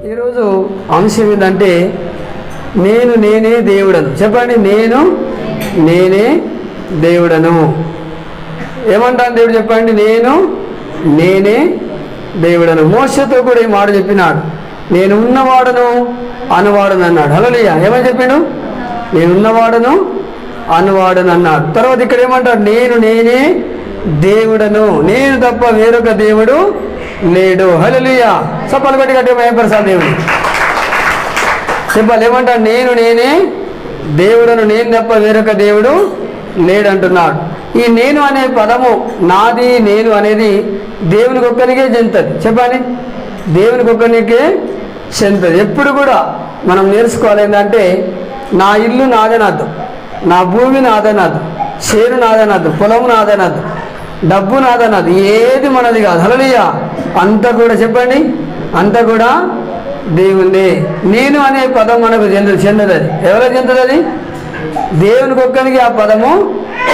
ఈరోజు అంశం ఏంటంటే నేనే దేవుడను. చెప్పండి, నేనే దేవుడను. ఏమంటాను దేవుడు? చెప్పండి, నేనే దేవుడను. మోషతో కూడా ఈ మాట చెప్పినాడు, నేను ఉన్నవాడను అనువాడను అన్నాడు. హల్లెలూయా. ఏమని చెప్పిండు? నేను ఉన్నవాడను అనువాడను అన్నాడు. తర్వాత ఇక్కడ ఏమంటాడు? నేనే దేవుడను, నేను తప్ప వేరొక దేవుడు లేడు. హల్లెలూయా. చప్పలు కొట్టి గట్టిగా మహిమపరచాలి దేవుడు. చెప్పాలి, ఏమంటాడు? నేనే దేవుడను, నేను తప్ప వేరొక దేవుడు లేడు అంటున్నాడు. ఈ నేను అనే పదము, నాది నేను అనేది దేవునికి ఒక్కనికే చెందుతుంది. చెప్పాలి, దేవునికి ఒక్కనికే చెందుతుంది. ఎప్పుడు కూడా మనం నేర్చుకోవాలి ఏంటంటే, నా ఇల్లు నాదనద్దు, నా భూమి నాదనద్దు, చేను నాదనద్దు, పొలం నాదనద్దు, డబ్బు నాదనద్దు, ఏది మనది కాదు. హల్లెలూయా. అంతా కూడా చెప్పండి, అంతా కూడా దేవుందే. నేను అనే పదం మనకు చెందదు. అది ఎవరికి చెందుతుంది? అది దేవునికి ఒక్కరికి ఆ పదము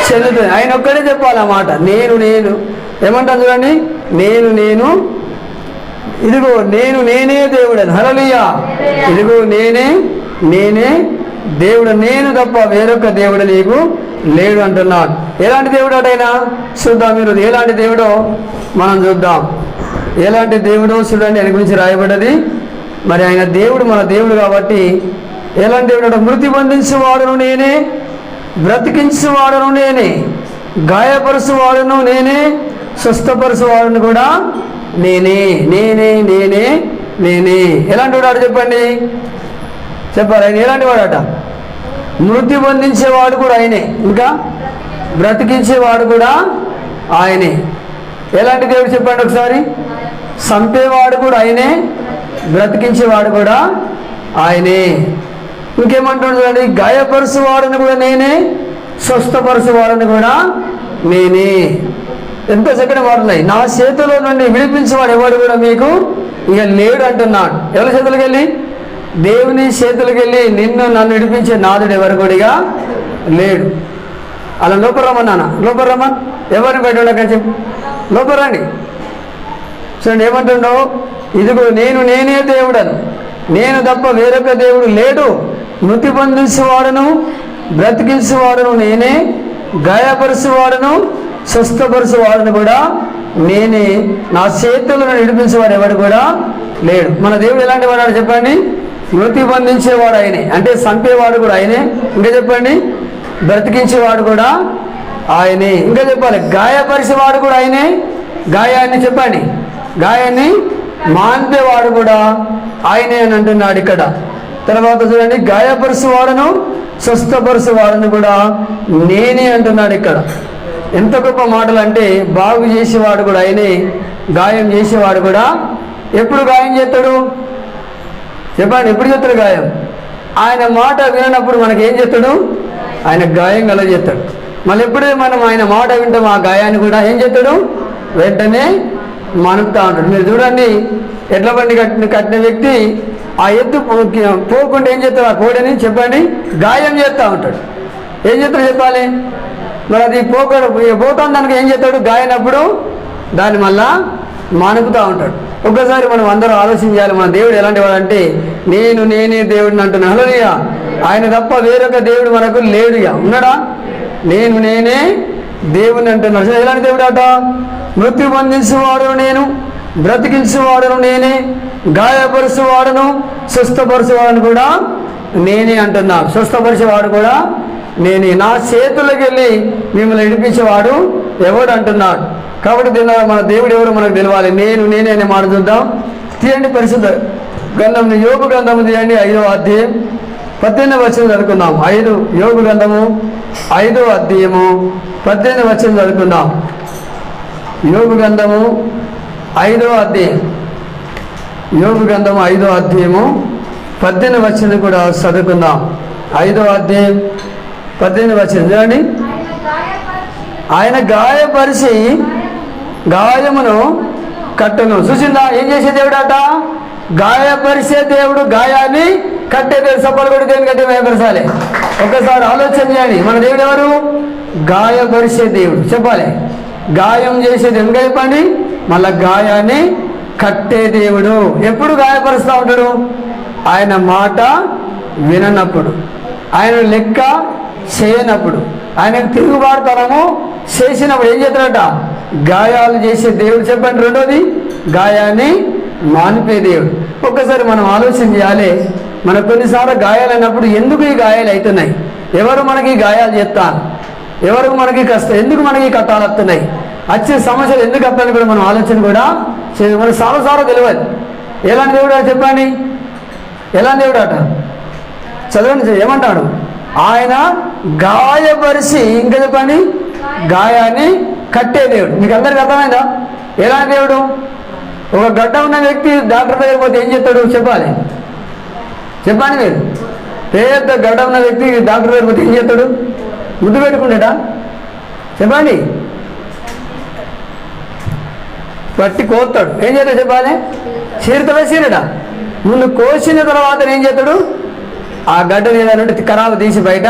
చెందుతుంది. ఆయన ఒక్కడే చెప్పాలి ఆ మాట. నేను ఏమంటాను చూడండి, నేను ఇదిగో నేనే దేవుడని. హల్లెలూయా. ఇదిగో నేనే దేవుడు, నేను తప్ప వేరొక దేవుడు నీకు లేడు అంటున్నాడు. ఎలాంటి దేవుడు అటైనా చూద్దాం. మీరు ఎలాంటి దేవుడో మనం చూద్దాం. ఎలాంటి దేవుడో చూడండి, ఆయన గురించి రాయబడ్డది. మరి ఆయన దేవుడు, మన దేవుడు కాబట్టి ఎలాంటి దేవుడు? మృతి బంధించేవాడును నేనే, బ్రతికించేవాడును నేనే, గాయపరుచువాడును నేనే, స్వస్థపరుచువాడును కూడా నేనే. ఎలాంటి వాడు చెప్పండి? చెప్పాలి, ఆయన ఎలాంటి వాడట? మృతి బంధించేవాడు కూడా ఆయనే, ఇంకా బ్రతికించేవాడు కూడా ఆయనే. ఎలాంటి దేవుడు చెప్పండి ఒకసారి? చంపేవాడు కూడా ఆయనే, బ్రతికించేవాడు కూడా ఆయనే. ఇంకేమంటాడు చూడండి, గాయపరుచువాడని కూడా నేనే, స్వస్థపరుచువాడని కూడా నేనే. ఎంత చక్కటి మాటలున్నాయి. నా చేతిలో నుండి విడిపించేవాడు ఎవడు కూడా మీకు ఇక లేడు అంటున్నాడు. ఎవరి చేతులకు వెళ్ళి? దేవుని చేతులకు వెళ్ళి నన్ను విడిపించే నాదుడు ఎవరు కూడా లేడు. అలా లోపరమ్మన్నానా? లోపరమ్మన్ ఎవరిని బయట చెప్పు, లోపరండి. చూడండి ఏమంటుండో, ఇదిగో నేనే దేవుడను, నేను తప్ప వేరొక దేవుడు లేడు, మృతి బంధించేవాడును, బ్రతికించేవాడును నేనే, గాయపరుచువాడును, స్వస్థపరుచువాడును కూడా నేనే. నా చేతులను నడిపించేవాడు ఎవడు కూడా లేడు. మన దేవుడు ఎలాంటి వాడు చెప్పండి? మృతి బంధించేవాడు ఆయనే, అంటే చంపేవాడు కూడా ఆయనే. ఇంకా చెప్పండి, బ్రతికించేవాడు కూడా ఆయనే. ఇంకా చెప్పాలి, గాయపరిచేవాడు కూడా ఆయనే. గాయాన్ని చెప్పండి, గాయాన్ని మాన్పేవాడు కూడా ఆయనే అని అంటున్నాడు ఇక్కడ. తర్వాత చూడండి, గాయపరుచువాడును, స్వస్థపరుచువాడును కూడా నేనే అంటున్నాడు ఇక్కడ. ఎంత గొప్ప మాటలు అంటే, బాగు చేసేవాడు కూడా ఆయనే, గాయం చేసేవాడు కూడా. ఎప్పుడు గాయం చేస్తాడు చెప్పండి? ఎప్పుడు చేస్తాడు గాయం? ఆయన మాట వినప్పుడు మనకి ఏం చేస్తాడు? ఆయన గాయం కల చేస్తాడు. మళ్ళీ ఎప్పుడే మనం ఆయన మాట వింటాం, ఆ గాయాన్ని కూడా ఏం చేస్తాడు? వెంటనే మనుపుతా ఉంటాడు. మీరు చూడండి, ఎడ్ల బండి కట్టిన వ్యక్తి ఆ ఎత్తు పోకుండా ఏం చేస్తాడు? ఆ కోడిని చెప్పండి గాయం చేస్తూ ఉంటాడు. ఏం చేస్తాడు చెప్పాలి? మరి అది పోతాను దానికి ఏం చేస్తాడు? గాయనప్పుడు దాన్ని మళ్ళా మనుపుతూ ఉంటాడు. ఒక్కసారి మనం అందరూ ఆలోచించాలి, మన దేవుడు ఎలాంటి వాడు అంటే, నేనే దేవుడిని అంటున్నాను. హల్లెలూయా. ఆయన తప్ప వేరొక దేవుడు మనకు లేడు. ఉన్నాడా? నేనే దేవుని అంటున్నాడు. ఎలాంటి దేవుడు అట? మృత్యు బంధించేవాడును నేను, బ్రతికించేవాడును నేనే, గాయపరుచువాడును, స్వస్థపరిచేవాడును కూడా నేనే అంటున్నా. స్వస్థపరిచేవాడు కూడా నేనే. నా చేతులకు వెళ్ళి మిమ్మల్ని నడిపించేవాడు ఎవడు అంటున్నాడు. కాబట్టి మన దేవుడు ఎవరు మనకు తెలవాలి. నేనే అనే మాట చూద్దాం. తీయండి పరిశుద్ధ గ్రంథం, యోగు గ్రంథము తీయండి, 5వ అధ్యాయం 18వ వచనం చదువుకుందాం. యోగు గ్రంథము 5వ అధ్యాయము 18వ వచనం చదువుకుందాం. యోగు గ్రంథము 5వ అధ్యాయం, యోగు గ్రంథము 5వ అధ్యాయము 18వ వచనం కూడా చదువుకుందాం. 5వ అధ్యాయం 18వ వచనం చూడండి. ఆయన గాయపరిచి గాయమును కట్టును. చూసిందా? ఏం చేసే దేవుడు అట? గాయపరిచే దేవుడు, గాయాన్ని కట్టే దేవుడు. సప్పలు కూడా దేవుని కట్టే భయపరచాలి. ఒకసారి ఆలోచన చేయండి, మన దేవుడు ఎవరు? గాయపరిచే దేవుడు. చెప్పాలి, గాయం చేసే దేవుడు. చెప్పండి, మళ్ళా గాయాన్ని కట్టే దేవుడు. ఎప్పుడు గాయపరుస్తూ ఉంటాడు? ఆయన మాట విననప్పుడు, ఆయన లెక్క చేయనప్పుడు, ఆయనకు తిరుగుబాటుతనము చేసినప్పుడు ఏం చేస్తాడట? గాయాలు చేసే దేవుడు. చెప్పండి రెండోది, గాయాన్ని మానిపే దేవుడు. ఒక్కసారి మనం ఆలోచన చేయాలి. మనకు కొన్నిసార్లు గాయాలైనప్పుడు ఎందుకు ఈ గాయాలు అవుతున్నాయి? ఎవరు మనకి గాయాలు చేస్తారు? ఎవరు మనకి కష్టం? ఎందుకు మనకి కట్టాలు వస్తున్నాయి? వచ్చే సమస్యలు ఎందుకు వస్తాయని కూడా మనం ఆలోచన కూడా చేయాలి. మనకు సారసారా తెలియదు. ఎలాంటి దేవుడు చెప్పండి? ఎలాంటి దేవుడు అట? చదవండి, ఏమంటాడు? ఆయన గాయపరిచి, ఇంకా చెప్పండి, గాయాన్ని కట్టే దేవుడు. మీకు అందరికి అర్థమైందా? ఎలాంటి దేవుడు? ఒక గడ్డ ఉన్న వ్యక్తి డాక్టర్ దగ్గర పోతే ఏం చేస్తాడు? చెప్పాలి, చెప్పండి మీరు. పెద్ద గడ్డ ఉన్న వ్యక్తి డాక్టర్ దగ్గర పోతే ఏం చేస్తాడు? ముద్దు పెట్టుకుంటాడా? చెప్పండి. పట్టి కోస్తాడు. ఏం చేస్తాడు? చెప్పాలి. చీరతవే చీరడా? ముందు కోసిన తర్వాత ఏం చేస్తాడు? ఆ గడ్డని ఏదైనా ఖరాబు తీసి బయట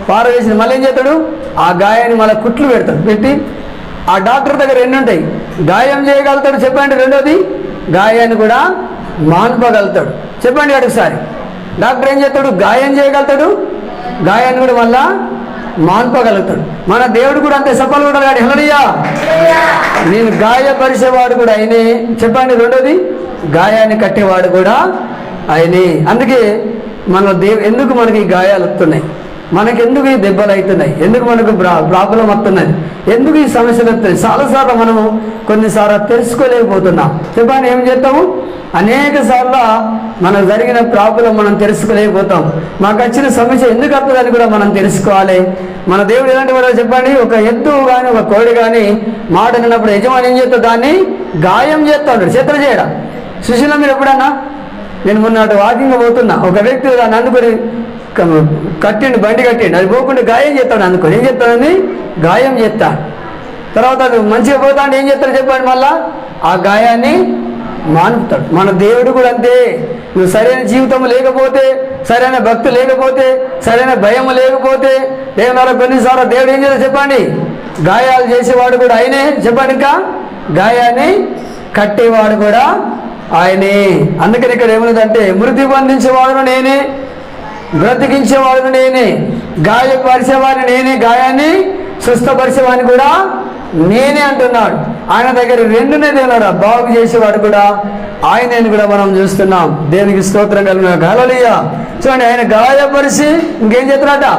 పారవేసి మళ్ళీ ఏం చేస్తాడు? ఆ గాయాన్ని మళ్ళీ కుట్లు పెడతాడు. పెట్టి ఆ డాక్టర్ దగ్గర ఎన్ని ఉంటాయి? గాయం చేయగలుగుతాడు. చెప్పండి. రెండోది, గాయాన్ని కూడా మాన్పగలుగుతాడు. చెప్పండి ఒకసారి. డాక్టర్ ఏం చేస్తాడు? గాయం చేయగలుగుతాడు, గాయాన్ని కూడా మళ్ళా మాన్పగలుగుతాడు. మన దేవుడు కూడా అంతే సఫలు కూడా కాదు. హల్లెలూయా. నేను గాయపరిచేవాడు కూడా ఆయనే. చెప్పండి. రెండోది, గాయాన్ని కట్టేవాడు కూడా ఆయనే. అందుకే మన ఎందుకు మనకి ఈ గాయాలు వస్తున్నాయి? మనకెందుకు ఈ దెబ్బలు అవుతున్నాయి? ఎందుకు మనకు ప్రాబ్లం వస్తున్నది? ఎందుకు ఈ సమస్యలు వస్తున్నాయి? చాలాసార్లు మనము కొన్నిసార్లు తెలుసుకోలేకపోతున్నాం. చెప్పండి, ఏం చేస్తాము? అనేక సార్లు మనకు జరిగిన ప్రాబ్లం మనం తెలుసుకోలేకపోతాం. మాకు వచ్చిన సమస్య ఎందుకు వస్తుందని కూడా మనం తెలుసుకోవాలి. మన దేవుడు ఎలాంటి వాడో చెప్పండి. ఒక ఎద్దు కానీ ఒక కోడి కానీ మాట విన్నప్పుడు యజమాని ఏం చేస్తాడు? దాన్ని గాయం చేస్తూ ఉంటాడు. చిత్ర చేయడం సుశీల మీరు ఎప్పుడన్నా? నేను మొన్న వాకింగ్ పోతున్నా, ఒక వ్యక్తి దాన్ని అందుకొని కట్టిండు, బండి కట్టిండు, అది పోకుండా గాయం చేస్తాడు. అందుకొని ఏం చేస్తాడని గాయం చేస్తాడు. తర్వాత అది మంచిగా పోతాడు. ఏం చేస్తాడు చెప్పండి? మళ్ళా ఆ గాయాన్ని మానుపుతాడు. మన దేవుడు కూడా అంతే. నువ్వు సరైన జీవితం లేకపోతే, సరైన భక్తి లేకపోతే, సరైన భయం లేకపోతే, దేవుని వల్ల కొన్నిసార్లు దేవుడు ఏం చేస్తాడు చెప్పండి? గాయాలు చేసేవాడు కూడా ఆయనే. చెప్పండి. ఇంకా గాయాన్ని కట్టేవాడు కూడా ఆయనే. అందుకని ఇక్కడ ఏమున్నదంటే, మృతి బంధించేవాడును నేనే, బ్రతికించేవాడును నేనే, గాయపరిచేవాడిని నేనే, గాయాన్ని స్వస్థపరిచేవాడిని కూడా నేనే అంటున్నాడు. ఆయన దగ్గర రెండునే దేవుడు, బాగు చేసేవాడు కూడా ఆయనని కూడా మనం చూస్తున్నాం. దేవునికి స్తోత్రం కలిగిన హల్లెలూయా. చూడండి, ఆయన గాయపరిచి ఇంకేం చేస్తున్నాడట?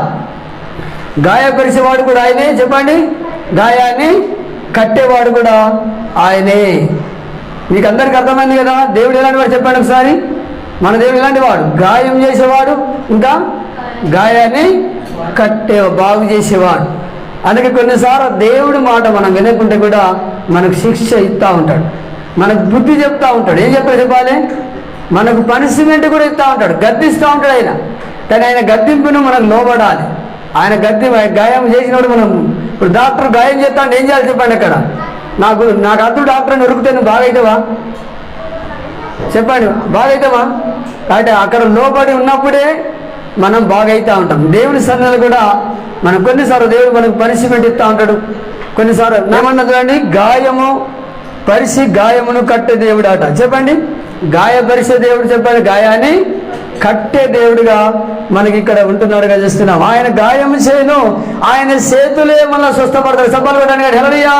గాయపరిచేవాడు కూడా ఆయనే. చెప్పండి. గాయాన్ని కట్టేవాడు కూడా ఆయనే. మీకు అందరికి అర్థమైంది కదా? దేవుడు ఎలాంటి వాడు చెప్పండి ఒకసారి. మన దేవుడు ఎలాంటి వాడు? గాయం చేసేవాడు, ఇంకా గాయాన్ని బాగు చేసేవాడు. అందుకే కొన్నిసార్లు దేవుడి మాట మనం వినకుంటే కూడా మనకు శిక్ష ఇస్తూ ఉంటాడు, మనకు బుద్ధి చెప్తూ ఉంటాడు. ఏం చెప్తాడు చెప్పాలి? మనకు పనిష్మెంట్ కూడా ఇస్తూ ఉంటాడు, గద్దిస్తూ ఉంటాడు ఆయన. కానీ ఆయన గద్దింపును మనకు లోబడాలి. ఆయన గాయం చేసినప్పుడు మనం, ఇప్పుడు డాక్టర్ గాయం చేస్తా అంటే ఏం చేయాలి చెప్పండి? అక్కడ నాకు అర్థం డాక్టర్ అని ఉరికితే నువ్వు బాగైతావా? చెప్పండి, బాగైతావా? అంటే అక్కడ లోబడి ఉన్నప్పుడే మనం బాగైతా ఉంటాం. దేవుని సన్నిధిలో కూడా మనం కొన్నిసార్లు దేవుడు మనకు పనిష్మెంట్ ఇస్తూ ఉంటాడు. కొన్నిసార్లు ఏమన్నదండి? గాయము పరిచి గాయమును కట్టే దేవుడు అట. చెప్పండి. గాయపరిచే దేవుడు. చెప్పండి. గాయాన్ని కట్టే దేవుడుగా మనకి ఇక్కడ ఉంటున్నాడుగా చూస్తున్నాం. ఆయన గాయం చేయను, ఆయన చేతులే మళ్ళీ స్వస్థపడతారు. సభలు కూడా హల్లెలూయా.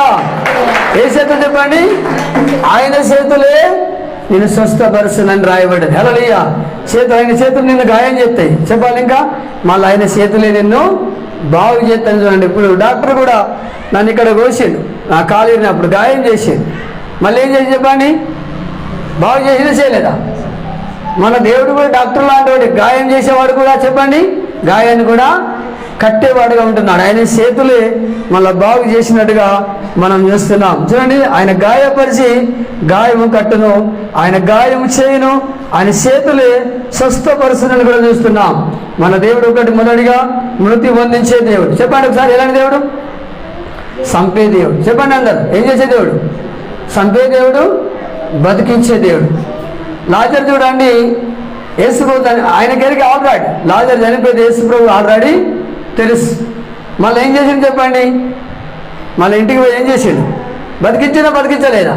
ఏ చేతులు చెప్పండి? ఆయన చేతులే నేను స్వస్థపరుచునని రాయబడ్డది. హల్లెలూయా. ఆయన చేతులు నిన్ను గాయం చేస్తాయి. చెప్పాలి. ఇంకా మళ్ళీ ఆయన చేతులే నిన్ను బాగు చేస్తాను. చూడండి, ఇప్పుడు డాక్టర్ కూడా నన్ను ఇక్కడ కోసిండు, నా కాలు అప్పుడు గాయం చేసిండు. మళ్ళీ ఏం చేసి చెప్పండి? బాగు చేసినా చేయలేదా? మన దేవుడు కూడా డాక్టర్ లాంటి వాడు, గాయం చేసేవాడు కూడా చెప్పండి గాయాన్ని కూడా కట్టేవాడుగా ఉంటున్నాడు. ఆయన చేతులే మళ్ళీ బాగు చేసినట్టుగా మనం చూస్తున్నాం. చూడండి, ఆయన గాయపరిచి గాయము కట్టును, ఆయన గాయము చేయను, ఆయన చేతులే స్వస్థపరుచునని కూడా చూస్తున్నాం. మన దేవుడు ఒకటి మొదటిగా మృతి పొందించే దేవుడు. చెప్పండి ఒకసారి, ఎలాంటి దేవుడు? చంపే దేవుడు. చెప్పండి అందరు. ఏం చేసే దేవుడు? చంపే దేవుడు, బతికించే దేవుడు. లాజర్ చూడండి, యేసుప్రభు ఆయనకెరికి ఆల్రెడీ లాజర్ చనిపోతే యేసుప్రభు ఆల్రెడీ తెలుసు. మళ్ళీ ఏం చేసిండు చెప్పండి? మళ్ళీ ఇంటికి పోయి ఏం చేసిండు? బతికించినా బతికించలేదా?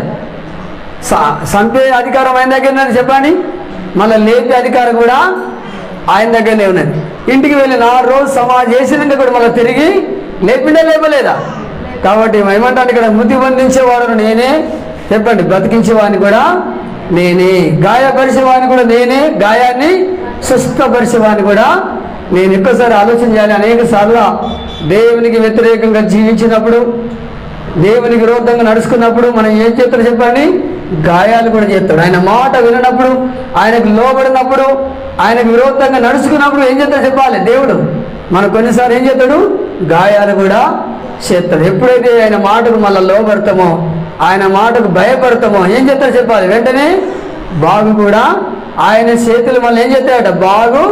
చంపే అధికారం ఆయన దగ్గర ఉన్నది చెప్పండి, మళ్ళీ లేపే అధికారం కూడా ఆయన దగ్గరనే ఉన్నది. ఇంటికి వెళ్ళి 4 రోజులు సమాధి చేసినాక కూడా మళ్ళీ తిరిగి లేపిండే లేపలేదా? కాబట్టి ఏమంటాను ఇక్కడ, మృతి పొందించేవాడు నేనే, చెప్పండి, బ్రతికించేవాడిని కూడా నేనే, గాయపరిచేవాడిని కూడా నేనే, గాయాన్ని స్వస్థపరిచేవాడిని కూడా నేను. ఎక్కువసారి ఆలోచన చేయాలి. అనేక సార్లు దేవునికి వ్యతిరేకంగా జీవించినప్పుడు, దేవునికి విరోధంగా నడుచుకున్నప్పుడు మనం ఏం చేస్తాడు చెప్పండి, గాయాలు కూడా చేస్తాడు. ఆయన మాట వినప్పుడు, ఆయనకు లోబడినప్పుడు, ఆయనకు విరోధంగా నడుచుకున్నప్పుడు ఏం చేస్తాడు చెప్పాలి దేవుడు. మనం కొన్నిసార్లు ఏం చేస్తాడు, గాయాలు కూడా చేస్తాడు. ఎప్పుడైతే ఆయన మాటకు మళ్ళీ లోబడతామో, ఆయన మాటకు భయపడతామో ఏం చేస్తాడు చెప్పాలి, వెంటనే బాగు కూడా ఆయన చేతులు మళ్ళీ ఏం చేస్తాడట, బాగు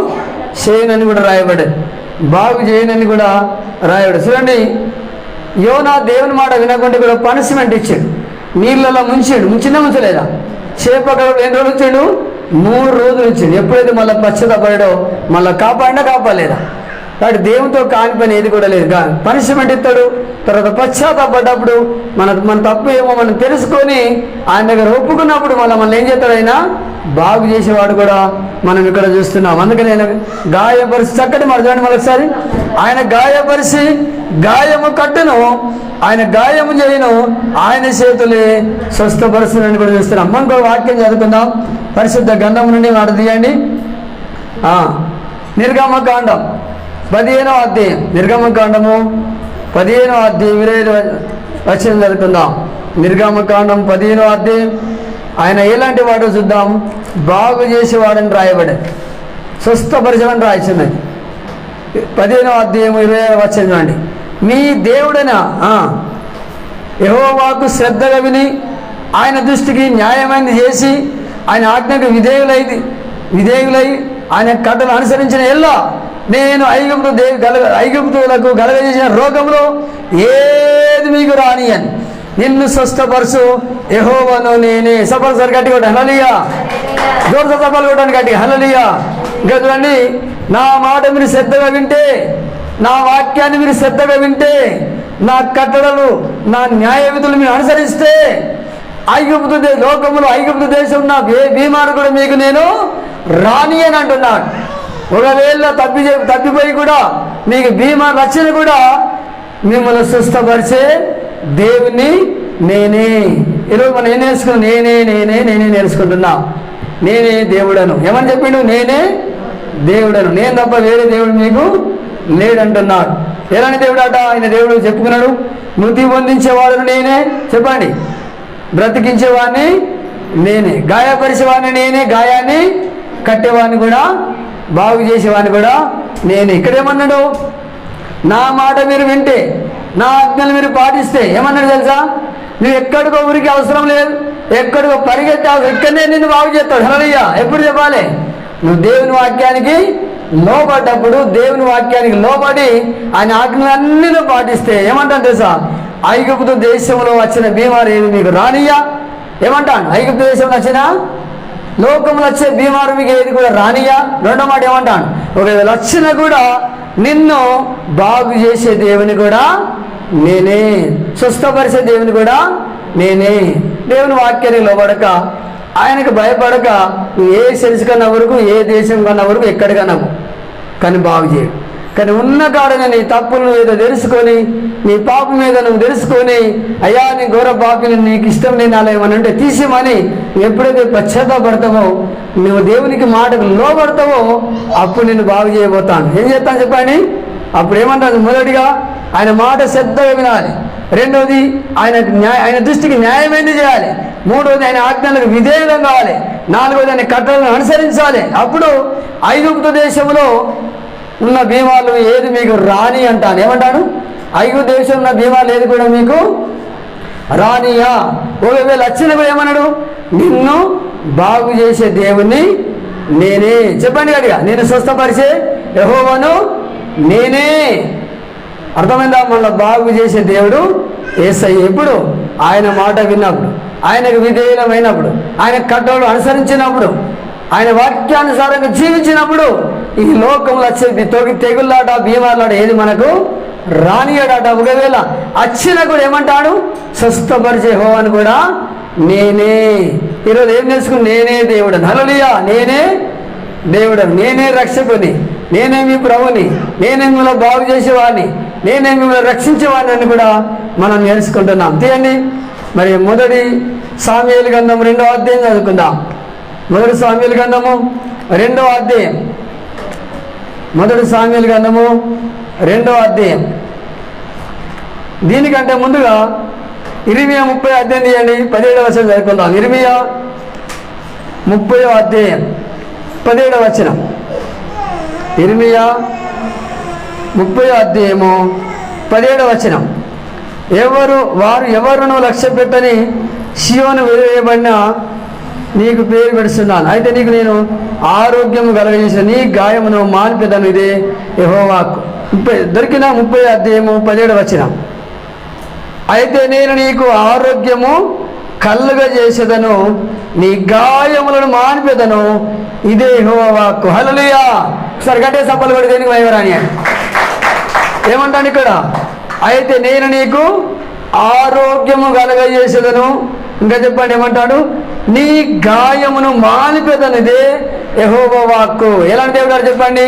చేయనని కూడా రాయబడ్డది, బాగు చేయనని కూడా రాయబడి. చూడండి, యోనా దేవుని మాట వినకుండా కూడా పనిష్మెంట్ ఇచ్చాడు, నీళ్ళలో ముంచాడు. ముంచలేదా? చేప ఎన్ని రోజులు ఉంచాడు? 3 రోజులు ఉంచాడు. ఎప్పుడైతే మళ్ళీ పశ్చాత్తపడాడో మళ్ళీ కాపాడలేదా? కాబట్టి దేవునితో కాని పని ఏది కూడా లేదు. పనిష్మెంట్ ఇస్తాడు, తర్వాత పశ్చాత్తపడ్డప్పుడు మన తప్పు ఏమో మనం తెలుసుకొని ఆయన దగ్గర ఒప్పుకున్నప్పుడు మళ్ళీ ఏం చేస్తాడు, ఆయన బాగు చేసేవాడు కూడా మనం ఇక్కడ చూస్తున్నాం. అందుకని ఆయన గాయపరిచి, చక్కటి మాట చూడండి మరొకసారి, ఆయన గాయపరిచి గాయము కట్టును, ఆయన గాయము చేయను, ఆయన చేతులే స్వస్థపరుస్తుని కూడా చూస్తున్నాం. మనం కూడా వాక్యం చదువుకుందాం. పరిశుద్ధ గ్రంథం నుండి మాట తీయండి. నిర్గమకాండం 15వ అధ్యాయం, నిర్గమకాండము 15వ అధ్యాయం 25వ వచనం చదువుకుందాం. నిర్గమకాండం 15వ అధ్యాయం. ఆయన ఎలాంటి వాడో చూద్దాం. బాగు చేసేవాడని రాయబడే, స్వస్థపరిచమని రాయించున్నది. 15వ అధ్యాయం 25వ వచనం చూడండి. మీ దేవుడైన యెహోవాకు శ్రద్ధగా విని ఆయన దృష్టికి న్యాయమైనది చేసి ఆయన ఆజ్ఞకు విధేయులై ఆయన కట్టను అనుసరించిన ఎల్లా నేను ఐగుప్తులకు కలగజేసిన రోగంలో ఏది మీకు రాని అని నిన్ను స్వస్థపరుచు యెహోవాను నేనే. సఫల్ గట్టి కొట్టాను, హల్లెలూయా. జోరు సఫలు కొట్టాను గట్టి, హల్లెలూయా. ఇంకా చూడండి, నా మాట మీరు శ్రద్ధగా వింటే, నా వాక్యాన్ని మీరు శ్రద్ధగా వింటే, నా కట్టడలు నా న్యాయ విధులు మీరు అనుసరిస్తే ఐగుప్తు దేశం నా బీమారు కూడా మీకు నేను రాని అని అంటున్నాడు. ఒకవేళ తప్పిపోయి కూడా మీకు బీమా రక్షణ కూడా మిమ్మల్ని స్వస్థపరిచే దేవుని నేనే. ఈరోజు మనం ఏం నేర్చుకున్నాం, నేనే నేర్చుకుంటున్నా. నేనే దేవుడను. ఏమని చెప్పిండు, నేనే దేవుడను, నేను తప్ప వేరే దేవుడు మీకు లేడంటున్నాడు. ఎలాంటి దేవుడు అట ఆయన దేవుడు చెప్పుకున్నాడు. మృతి పొందించేవాడు నేనే, చెప్పండి, బ్రతికించేవాడిని నేనే, గాయపరిచేవాడిని నేనే, గాయాన్ని కట్టేవాడిని కూడా, బాగు చేసేవాడిని కూడా నేనే. ఇక్కడేమన్నాడు, నా మాట మీరు వింటే, నా ఆజ్ఞలు మీరు పాటిస్తే, ఏమన్నాడు తెలుసా, నువ్వు ఎక్కడికో ఊరికి అవసరం లేదు, ఎక్కడికో పరిగెత్తే అవసరం, ఇక్కడనే నిన్ను బాగు చేస్తాడు. హల్లెలూయా. ఎప్పుడు చెప్పాలి, నువ్వు దేవుని వాక్యానికి లోబడ్డప్పుడు, దేవుని వాక్యానికి లోబడి ఆయన ఆజ్ఞలన్నీ పాటిస్తే ఏమంటాను తెలుసా, ఐగుప్తు దేశంలో వచ్చిన బీమారు ఏది మీకు రానియా. ఏమంటాను, ఐగుప్తు దేశంలో వచ్చిన లోకంలో వచ్చే బీమారు మీకు ఏది కూడా రానియా. రెండో మాట ఏమంటాను, ఒకవేళ వచ్చినా కూడా నిన్ను బాగు చేసే దేవుని కూడా నేనే, స్వస్థపరిచే దేవుని కూడా నేనే. దేవుని వాక్యానికి లోబడక, ఆయనకు భయపడక నువ్వు ఏ సెన్స్ కన్నా వరకు, ఏ దేశం కన్నా వరకు, ఎక్కడికన్నావు కానీ బాగు చేయడు. కానీ ఉన్న కాడనే నీ తప్పులను ఏదో తెలుసుకొని, నీ పాపం మీద నువ్వు తెలుసుకొని, అయ్యా నీ ఘోర పాపిని నీకు ఇష్టం లేని అలా ఏమని అంటే తీసేమని ఎప్పుడైతే పశ్చాత్తాపడతావో, నువ్వు దేవునికి మాటకు లోబడతావో అప్పుడు నేను బాగు చేయబోతాను. ఏం చేస్తాను చెప్పండి. అప్పుడు ఏమంటాను, మొదటిగా ఆయన మాట శ్రద్ధగా వినాలి. రెండవది ఆయన దృష్టికి న్యాయమైనది చేయాలి. మూడవది ఆయన ఆజ్ఞలకు విధేయులం కావాలి. నాలుగవది ఆయన కట్టడలను అనుసరించాలి. అప్పుడు ఐగుప్తు దేశంలో ఉన్న బీమాలు ఏది మీకు రాని అంటాను. ఏమంటాను, ఐగుప్తు దేశంలో ఉన్న బీమాలు ఏది కూడా మీకు రానియా. ఒకవేళ వచ్చిన కూడా ఏమన్నాడు, నిన్ను బాగు చేసే దేవుణ్ణి నేనే. చెప్పండి గట్టిగా, నేను స్వస్థపరిచే యెహోవాను నేనే. అర్థమైందా? మళ్ళీ బాగు చేసే దేవుడు యేసయ్య. ఎప్పుడు ఆయన మాట విన్నప్పుడు, ఆయనకు విధేయులమైనప్పుడు, ఆయన కట్టడలు అనుసరించినప్పుడు, ఆయన వాక్యానుసారంగా జీవించినప్పుడు ఈ లోకంలో వచ్చేది తెగుళ్ళాట, బీమార్లాట ఏది మనకు రానియడాట. ఒకవేళ వచ్చినా కూడా ఏమంటాడు, స్వస్థపరిచే యెహోవాను కూడా నేనే. ఈరోజు ఏం నేర్చుకుని? నేనే దేవుడు. హల్లెలూయా. నేనే దేవుడు, నేనే రక్షకుని, నేనే మీ ప్రభుని, నేనే మిమ్మల్ని బాగు చేసేవాడిని, నేనే మిమ్మల్ని రక్షించేవాడిని అని కూడా మనం నేర్చుకుంటున్నాం. తీయండి మరి మొదటి సామ్యుయేలు గ్రంథం 2వ అధ్యాయం చదువుకుందాం. మొదటి సామ్యుయేలు గ్రంథము 2వ అధ్యాయం. మొదటి సామ్యుయేలు గ్రంథము 2వ అధ్యాయం. దీనికంటే ముందుగా ఇర్మియా 30వ అధ్యాయం తీయండి, 17వ వచనం చదువుకుందాం. ఇర్మియా 30వ అధ్యాయం 17వ వచనం. ఇర్మియా 30వ అధ్యాయము 17వ వచనం. వారు ఎవరును లక్ష్య పెట్టని సియోను వేయబడిన నీకు పేరు పెడుతున్నాను. అయితే నీకు నేను ఆరోగ్యము కలగజేసిన నీ గాయమును మాన్పెదను, ఇదే యెహోవా వాక్కు. దొరికిన 30వ అధ్యాయము 17వ వచనం. అయితే నేను నీకు ఆరోగ్యము కలుగజేసేదను, నీ గాయములను మాన్పెదను, ఇదే యెహోవా వాక్కు. హల్లెలూయా. ఒకసారి గట్టిగా చప్పట్లు కొట్టి దేనికి మహిమరాని. ఏమంటాను ఇక్కడ? అయితే నేను నీకు ఆరోగ్యము కలుగజేసేదను. ఇంకా చెప్పండి ఏమంటాడు? నీ గాయమును మాన్పెదను, ఇదే యెహోవా వాక్కు. ఎలాంటి దేవుడు గారు చెప్పండి?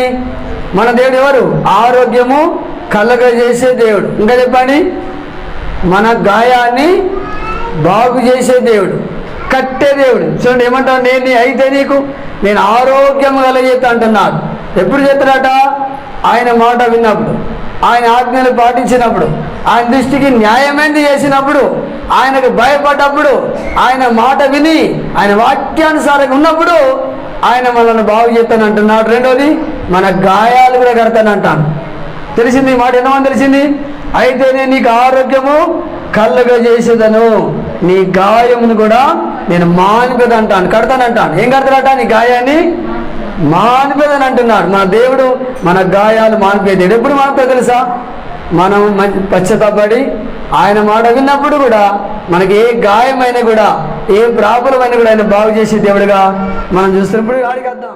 మన దేవుడు ఎవరు? ఆరోగ్యము కలుగజేసే దేవుడు. ఇంకా చెప్పండి, మన గాయాన్ని బాగు చేసే దేవుడు, కట్టే దేవుడు. చూడండి ఏమంటాడు? అయితే నీకు నేను ఆరోగ్యం కలగజేస్తా అంటున్నాడు. ఎప్పుడు చేస్తాడట? ఆయన మాట విన్నప్పుడు, ఆయన ఆజ్ఞలు పాటించినప్పుడు, ఆయన దృష్టికి న్యాయమైంది చేసినప్పుడు, ఆయనకు భయపడ్డప్పుడు, ఆయన మాట విని ఆయన వాక్యానుసారంగా ఉన్నప్పుడు ఆయన మనల్ని బాగు చేస్తాను అంటున్నాడు. రెండోది, మన గాయాలు కూడా కడతానంటాను. తెలిసింది మాట? ఎంతమంది తెలిసింది? అయితే నేను నీకు ఆరోగ్యము కలుగజేసేదను, నీ గాయమును కూడా నేను మాన్పెదంటాను, కడతానంటాను. ఏం కడతాడట? నీ గాయాన్ని మాన్పెదని అంటున్నాడు. మన దేవుడు మన గాయాలు మాన్పేదేడు. ఎప్పుడు మాన్పేది తెలుసా? మనం పశ్చాత్తాపడి ఆయన మాట విన్నప్పుడు కూడా మనకి ఏ గాయమైనా కూడా, ఏ ప్రాబ్లం అయినా కూడా ఆయన బాగు చేసే దేవుడుగా మనం చూస్తున్నప్పుడు ఆడికి అర్థం.